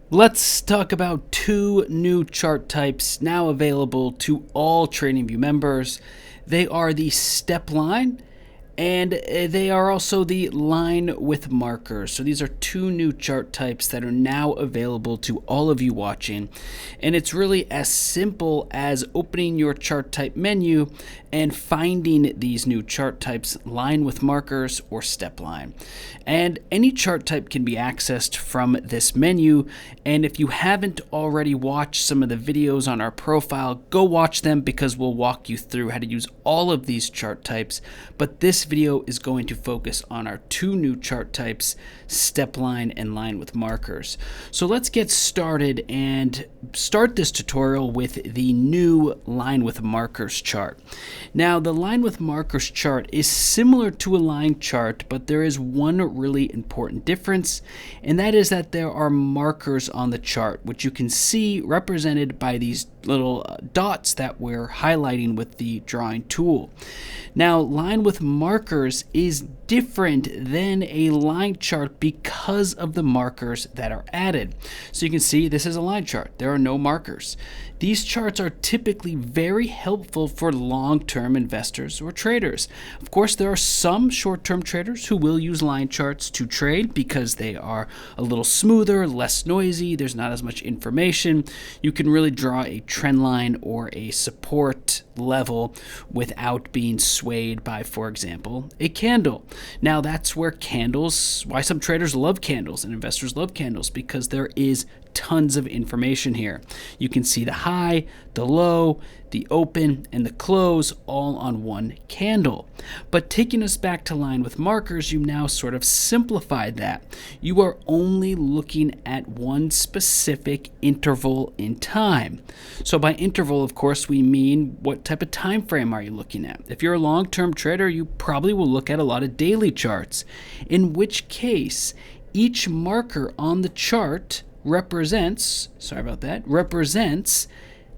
Let's talk about two new chart types now available to all TradingView members. They are the step line and they are also the line with markers. So these are two new chart types that are now available to all of you watching. And it's really as simple as opening your chart type menu and finding these new chart types, line with markers or step line. And any chart type can be accessed from this menu. And if you haven't already watched some of the videos on our profile, go watch them because we'll walk you through how to use all of these chart types. But this video is going to focus on our two new chart types, step line and line with markers. So let's get started and start this tutorial with the new line with markers chart. Now, the line with markers chart is similar to a line chart, but there is one really important difference, and that is that there are markers on the chart, which you can see represented by these little dots that we're highlighting with the drawing tool. Now, line with markers is different than a line chart because of the markers that are added. So you can see this is a line chart. There are no markers. These charts are typically very helpful for long-term investors or traders. Of course, there are some short-term traders who will use line charts to trade because they are a little smoother, less noisy, there's not as much information. You can really draw a trend line or a support level without being swayed by, for example, a candle. Now that's why some traders love candles and investors love candles, because there is tons of information here. You can see the high, the low, the open, and the close all on one candle. But taking us back to line with markers, you now sort of simplified that. You are only looking at one specific interval in time. So by interval, of course, we mean what type of time frame are you looking at? If you're a long-term trader, you probably will look at a lot of daily charts, in which case each marker on the chart represents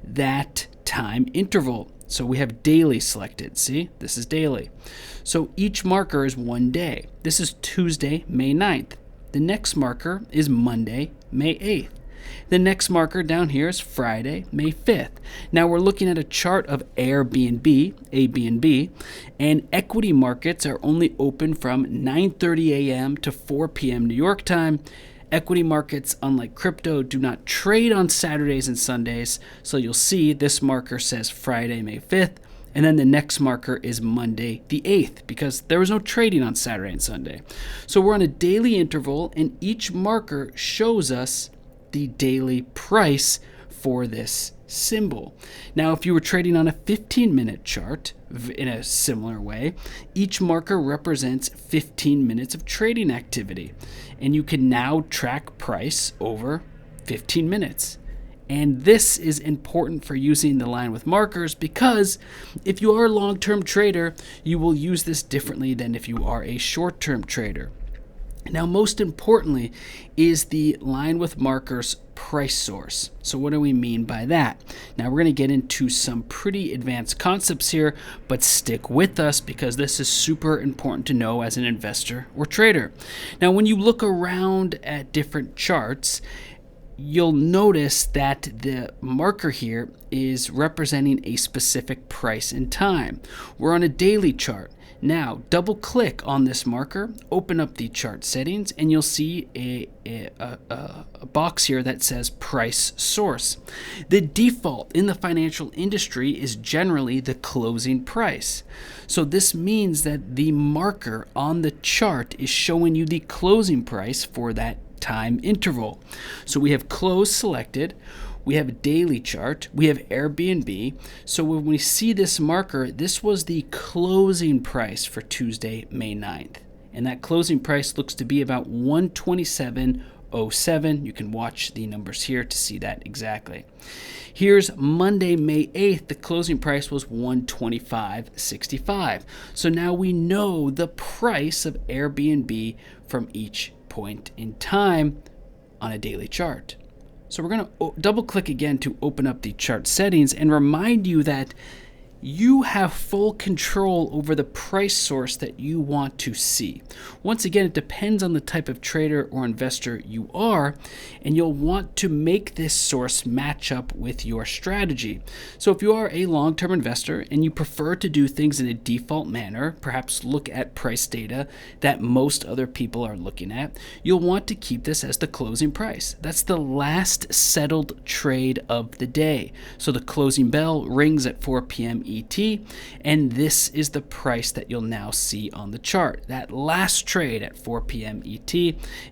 that time interval. So we have daily selected. See, this is daily. So each marker is one day. This is Tuesday, May 9th. The next marker is Monday, May 8th. The next marker down here is Friday, May 5th. Now we're looking at a chart of Airbnb, and equity markets are only open from 9:30 a.m. to 4 p.m. New York time. Equity markets, unlike crypto, do not trade on Saturdays and Sundays. So you'll see this marker says Friday, May 5th, and then the next marker is Monday, the 8th, because there was no trading on Saturday and Sunday. So we're on a daily interval, and each marker shows us the daily price for this symbol. Now, if you were trading on a 15-minute chart in a similar way, each marker represents 15 minutes of trading activity, and you can now track price over 15 minutes. And this is important for using the line with markers, because if you are a long-term trader, you will use this differently than if you are a short-term trader. Now, most importantly is the line with markers price source. So what do we mean by that? Now we're going to get into some pretty advanced concepts here, but stick with us because this is super important to know as an investor or trader. Now, when you look around at different charts, you'll notice that the marker here is representing a specific price and time. We're on a daily chart. Now, double click on this marker, open up the chart settings, and you'll see a box here that says price source. The default in the financial industry is generally the closing price. So this means that the marker on the chart is showing you the closing price for that time interval. So we have close selected. We have a daily chart, we have Airbnb. So when we see this marker, this was the closing price for Tuesday, May 9th. And that closing price looks to be about 127.07. You can watch the numbers here to see that exactly. Here's Monday, May 8th. The closing price was 125.65. So now we know the price of Airbnb from each point in time on a daily chart. So we're going to double click again to open up the chart settings and remind you that you have full control over the price source that you want to see. Once again, it depends on the type of trader or investor you are, and you'll want to make this source match up with your strategy. So if you are a long-term investor and you prefer to do things in a default manner, perhaps look at price data that most other people are looking at, you'll want to keep this as the closing price. That's the last settled trade of the day. So the closing bell rings at 4 p.m. ET, and this is the price that you'll now see on the chart. That last trade at 4 p.m. ET,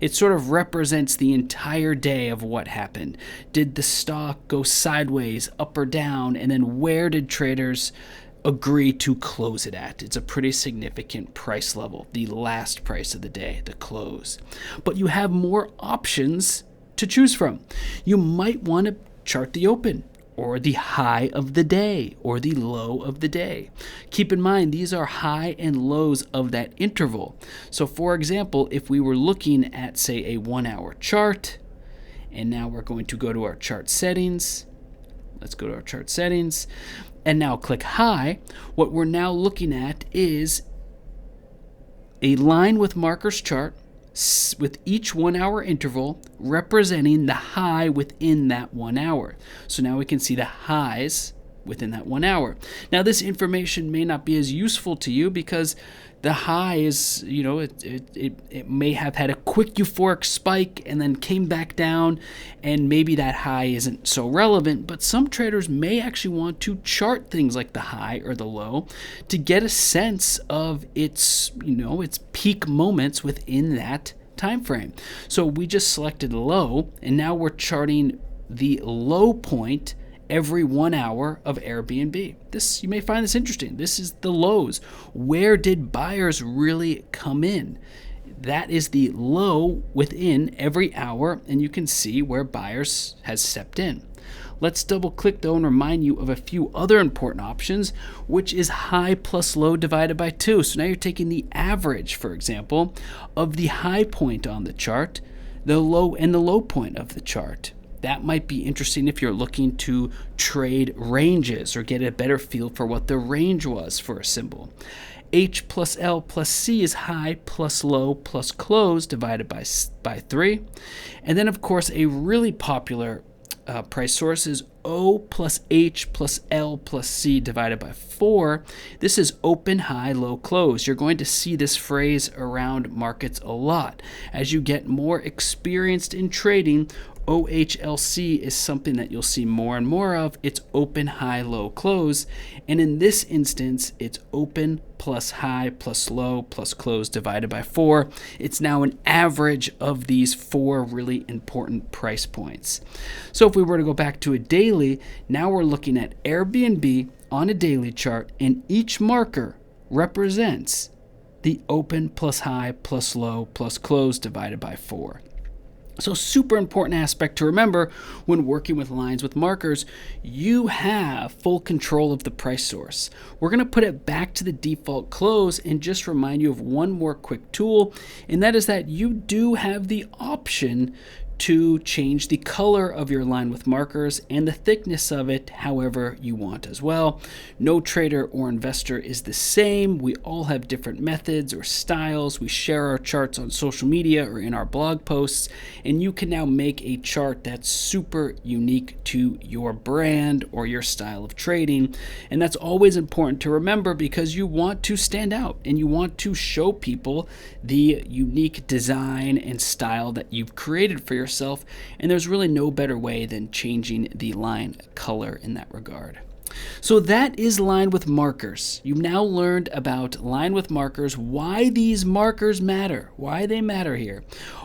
it sort of represents the entire day of what happened. Did the stock go sideways, up or down, and then where did traders agree to close it at? It's a pretty significant price level, the last price of the day, the close. But you have more options to choose from. You might want to chart the open, or the high of the day, or the low of the day. Keep in mind, these are high and lows of that interval. So for example, if we were looking at, say, a 1-hour chart, and now we're going to go to our chart settings. Let's go to our chart settings, and now click high. What we're now looking at is a line with markers chart with each 1-hour interval representing the high within that 1 hour. So now we can see the highs within that 1 hour. Now this information may not be as useful to you because the high is, it may have had a quick euphoric spike and then came back down, and maybe that high isn't so relevant, but some traders may actually want to chart things like the high or the low to get a sense of its peak moments within that time frame. So we just selected low, and now we're charting the low point every 1 hour of Airbnb. This, you may find this interesting. This is the lows. Where did buyers really come in? That is the low within every hour, and you can see where buyers has stepped in. Let's double click though and remind you of a few other important options, which is high plus low divided by 2. So now you're taking the average, for example, of the high point on the chart, the low and the low point of the chart. That might be interesting if you're looking to trade ranges or get a better feel for what the range was for a symbol. H plus L plus C is high plus low plus close divided by 3. And then, of course, a really popular price source is O plus H plus L plus C divided by 4. This is open, high, low, close. You're going to see this phrase around markets a lot. As you get more experienced in trading, OHLC is something that you'll see more and more of. It's open, high, low, close. And in this instance, it's open plus high plus low plus close divided by 4. It's now an average of these 4 really important price points. So if we were to go back to a daily, now we're looking at Airbnb on a daily chart, and each marker represents the open plus high plus low plus close divided by 4. So super important aspect to remember when working with lines with markers, you have full control of the price source. We're going to put it back to the default close and just remind you of one more quick tool, and that is that you do have the option to change the color of your line with markers and the thickness of it however you want as well. No trader or investor is the same. We all have different methods or styles. We share our charts on social media or in our blog posts, and you can now make a chart that's super unique to your brand or your style of trading. And that's always important to remember because you want to stand out and you want to show people the unique design and style that you've created for yourself, and there's really no better way than changing the line color in that regard. So that is line with markers. You've now learned about line with markers, why these markers matter, why they matter here.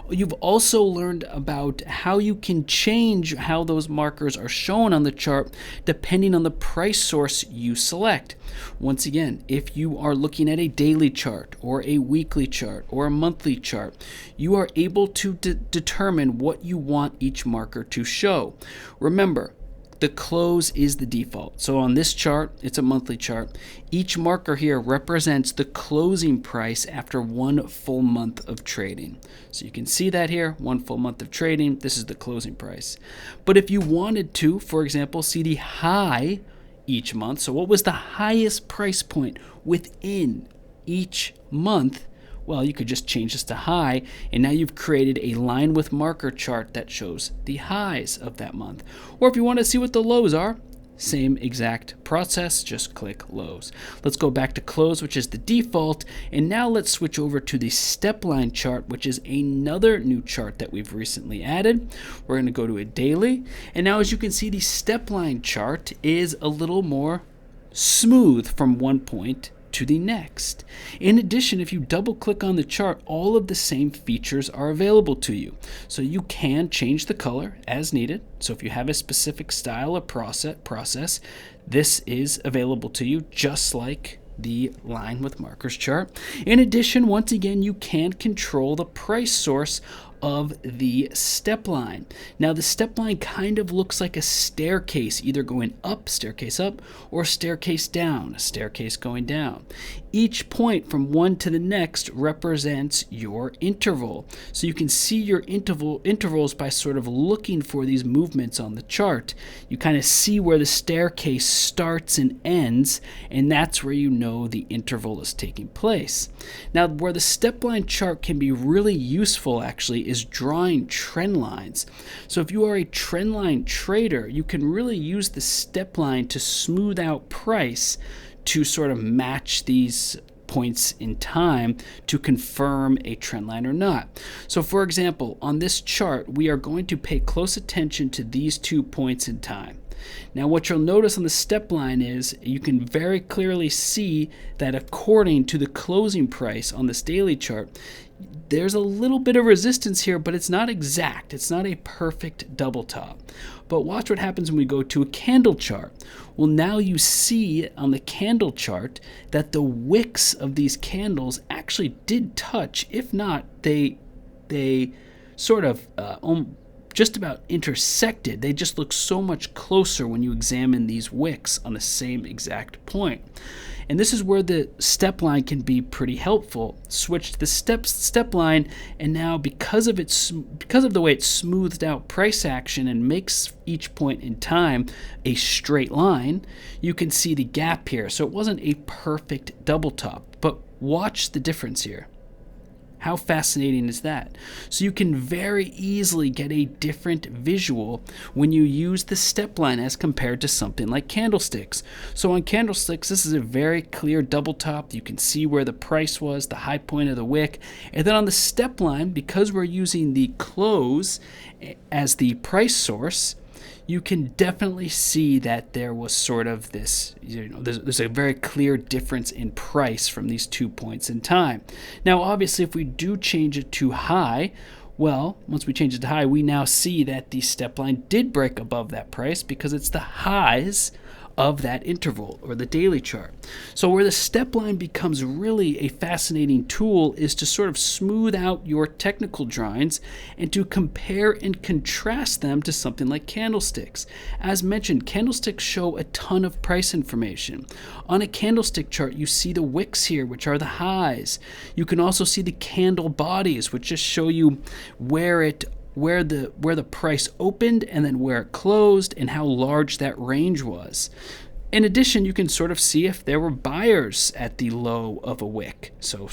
You've also learned about how you can change how those markers are shown on the chart depending on the price source you select. Once again, if you are looking at a daily chart or a weekly chart or a monthly chart, you are able to determine what you want each marker to show. Remember, the close is the default. So on this chart, it's a monthly chart. Each marker here represents the closing price after 1 full month of trading. So you can see that here, 1 full month of trading, this is the closing price. But if you wanted to, for example, see the high each month. So what was the highest price point within each month? Well, you could just change this to high, and now you've created a line with marker chart that shows the highs of that month. Or if you want to see what the lows are, same exact process, just click lows. Let's go back to close, which is the default, and now let's switch over to the step line chart, which is another new chart that we've recently added. We're going to go to a daily, and now as you can see, the step line chart is a little more smooth from one point to the next. In addition, if you double click on the chart, all of the same features are available to you. So you can change the color as needed. So if you have a specific style or process, this is available to you, just like the line with markers chart. In addition, once again, you can control the price source of the step line. Now the step line kind of looks like a staircase, either going up, staircase up, or staircase down, a staircase going down. Each point from one to the next represents your interval. So you can see your intervals by sort of looking for these movements on the chart. You kind of see where the staircase starts and ends, and that's where you know the interval is taking place. Now where the step line chart can be really useful actually is drawing trend lines. So if you are a trend line trader, you can really use the step line to smooth out price to sort of match these points in time to confirm a trend line or not. So for example, on this chart, we are going to pay close attention to these 2 points in time. Now what you'll notice on the step line is you can very clearly see that according to the closing price on this daily chart, there's a little bit of resistance here, but it's not exact. It's not a perfect double top. But watch what happens when we go to a candle chart. Well, now you see on the candle chart that the wicks of these candles actually did touch. If not, they sort of just about intersected. They just look so much closer when you examine these wicks on the same exact point. And this is where the step line can be pretty helpful. Switch to the step line, and now because of the way it smoothed out price action and makes each point in time a straight line, you can see the gap here. So it wasn't a perfect double top, but watch the difference here. How fascinating is that? So you can very easily get a different visual when you use the step line as compared to something like candlesticks. So on candlesticks, this is a very clear double top. You can see where the price was, the high point of the wick. And then on the step line, because we're using the close as the price source, you can definitely see that there was sort of this, there's a very clear difference in price from these 2 points in time. Now, obviously, if we do change it to high, well, once we change it to high, we now see that the step line did break above that price because it's the highs of that interval or the daily chart. So where the step line becomes really a fascinating tool is to sort of smooth out your technical drawings and to compare and contrast them to something like candlesticks. As mentioned, candlesticks show a ton of price information. On a candlestick chart, you see the wicks here, which are the highs. You can also see the candle bodies, which just show you where the price opened and then where it closed and how large that range was. In addition, you can sort of see if there were buyers at the low of a wick. So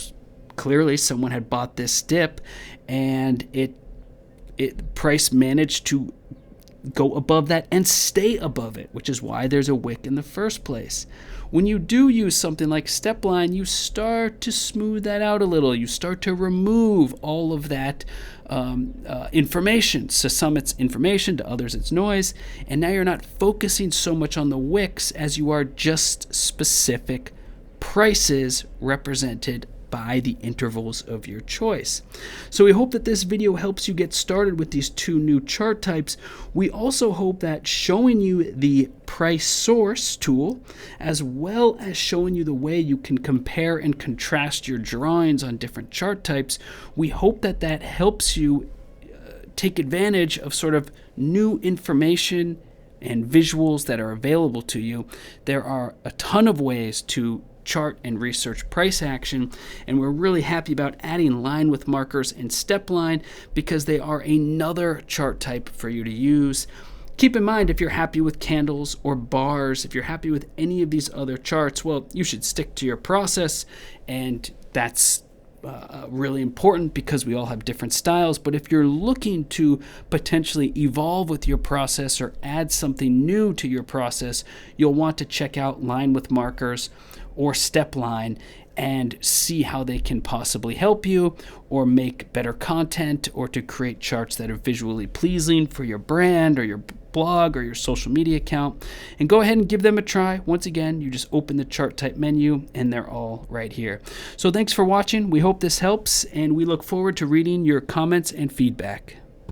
clearly someone had bought this dip and price managed to go above that and stay above it, which is why there's a wick in the first place. When you do use something like step line, you start to smooth that out a little. You start to remove all of that information. To some it's information, to others it's noise, and now you're not focusing so much on the wicks as you are just specific prices represented by the intervals of your choice. So we hope that this video helps you get started with these 2 new chart types. We also hope that showing you the price source tool, as well as showing you the way you can compare and contrast your drawings on different chart types, we hope that that helps you take advantage of sort of new information and visuals that are available to you. There are a ton of ways to chart and research price action, and we're really happy about adding line with markers and step line because they are another chart type for you to use. Keep in mind, if you're happy with candles or bars, if you're happy with any of these other charts, well, you should stick to your process, and that's really important because we all have different styles. But if you're looking to potentially evolve with your process or add something new to your process, you'll want to check out line with markers or step line and see how they can possibly help you or make better content or to create charts that are visually pleasing for your brand or your blog or your social media account. And go ahead and give them a try. Once again, you just open the chart type menu and they're all right here. So thanks for watching. We hope this helps, and we look forward to reading your comments and feedback.